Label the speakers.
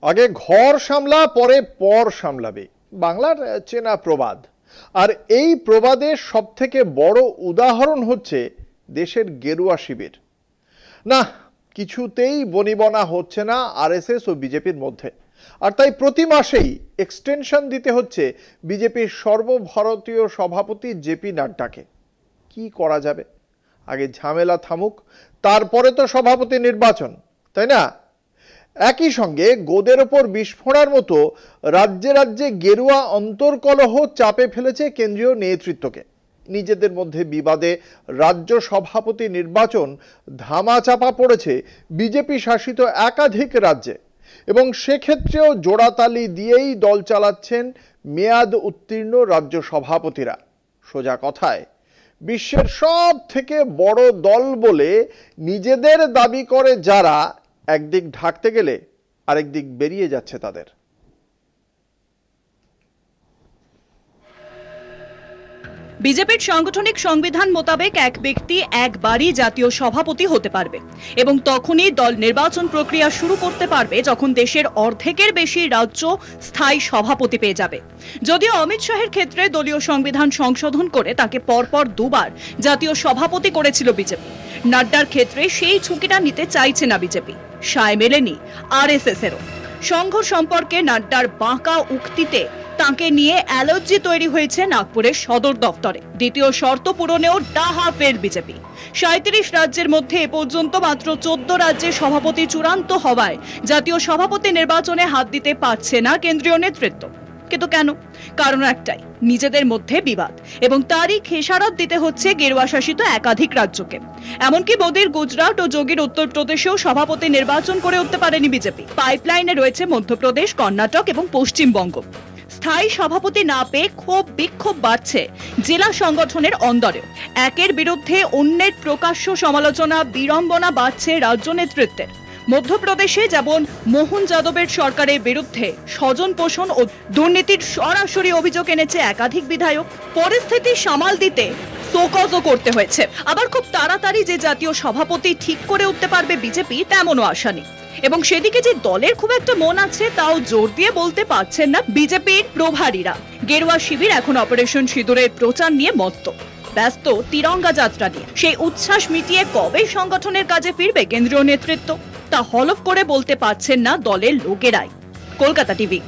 Speaker 1: আগে ঘর সামলা পরে পর সামলাবে, বাংলার চেনা প্রবাদ। আর এই প্রবাদের সবথেকে বড় উদাহরণ হচ্ছে দেশের গেরুয়া শিবির। না, কিছুতেই বনিবনা হচ্ছে না আরএসএস ও বিজেপির মধ্যে। আর তাই প্রতি মাসেই এক্সটেনশন দিতে হচ্ছে বিজেপির সর্বভারতীয় সভাপতি জেপি নাড্ডাকে। কি করা যাবে? আগে ঝামেলা থামুক, তারপরে তো সভাপতি নির্বাচন, তাই না? একই সঙ্গে গোদের ওপর বিস্ফোরণের মতো রাজ্যে রাজ্যে গেরুয়া অন্তর্কলহ চাপে ফেলেছে কেন্দ্রীয় নেতৃত্বকে। নিজেদের মধ্যে বিবাদে রাজ্য সভাপতি নির্বাচন ধামাচাপা পড়েছে বিজেপি শাসিত একাধিক রাজ্যে, এবং সেক্ষেত্রেও জোড়াতালি দিয়েই দল চালাচ্ছেন মেয়াদ উত্তীর্ণ রাজ্য সভাপতিরা। সোজা কথায়, বিশ্বের সব থেকে বড় দল বলে নিজেদের দাবি করে যারা, একদিক ঢাকতে গেলে আরেক দিক বেরিয়ে যাচ্ছে তাদের।
Speaker 2: বিজেপির সাংগঠনিক সংবিধান মোতাবেক এক ব্যক্তি একবারই জাতীয় সভাপতি হতে পারবে এবং তখনই দল নির্বাচন প্রক্রিয়া শুরু করতে পারবে যখন দেশের অর্ধেকের বেশি রাজ্য স্থায়ী সভাপতি পেয়ে যাবে। যদিও অমিত শাহের ক্ষেত্রে দলীয় সংবিধান সংশোধন করে তাকে পরপর দুবার জাতীয় সভাপতি করেছিল বিজেপি, নাড্ডার ক্ষেত্রে সেই ঝুঁকিটা নিতে চাইছে না বিজেপি। সায় মেলেনি আরএসএস-এরও। সংঘ সম্পর্কে নাড্ডার বাঁকা উক্তিতে তাকে নিয়ে অ্যালার্জি তৈরি হয়েছে নাগপুরের সদর দফতরে। দ্বিতীয় শর্ত পূরণেও ডাহা ফের বিজেপি। ৩৭ রাজ্যের মধ্যে এ পর্যন্ত মাত্র ১৪ রাজ্যের সভাপতি চূড়ান্ত হওয়ায় জাতীয় সভাপতি নির্বাচনে হাত দিতে পারছে না কেন্দ্রীয় নেতৃত্ব। কিন্তু কেন? কারণ একটাই, নিজেদের মধ্যে বিবাদ, এবং তারই খেসারত দিতে হচ্ছে গেরুয়া শাসিত একাধিক রাজ্যকে। এমনকি মোদীর গুজরাট ও যোগীর উত্তরপ্রদেশেও সভাপতি নির্বাচন করে উঠতে পারেনি বিজেপি। পাইপলাইনে রয়েছে মধ্যপ্রদেশ, কর্ণাটক এবং পশ্চিমবঙ্গ। স্থায়ী সভাপতি না পেয়ে ক্ষোভ বিক্ষোভ বাড়ছে জেলা সংগঠনের অন্দরে। একের বিরুদ্ধে অন্যের প্রকাশ্য সমালোচনা, বিড়ম্বনা বাড়ছে রাজ্য নেতৃত্বের। মধ্যপ্রদেশে যেমন মোহন যাদবের সরকারের বিরুদ্ধে স্বজন পোষণ ও দুর্নীতির সরাসরি অভিযোগ এনেছে একাধিক বিধায়ক। পরিস্থিতি সামাল দিতে শোকজও করতে হয়েছে। আবার খুব তাড়াতাড়ি যে জাতীয় সভাপতি ঠিক করে উঠতে পারবে বিজেপি, তেমনও আশা নেই। এবং সেদিকে যে দলের খুব একটা মন আছে তাও জোর দিয়ে বলতে পারছেন না বিজেপির প্রভারীরা। গেরুয়া শিবির এখন অপারেশন সিঁদুরের প্রচার নিয়ে মত্ত, ব্যস্ত তিরঙ্গা যাত্রা নিয়ে। সেই উচ্ছ্বাস মিটিয়ে কবে সংগঠনের কাজে ফিরবে কেন্দ্রীয় নেতৃত্ব, তা হলফ করে বলতে পারছেন না দলের লোকেরাই। কলকাতা টিভি।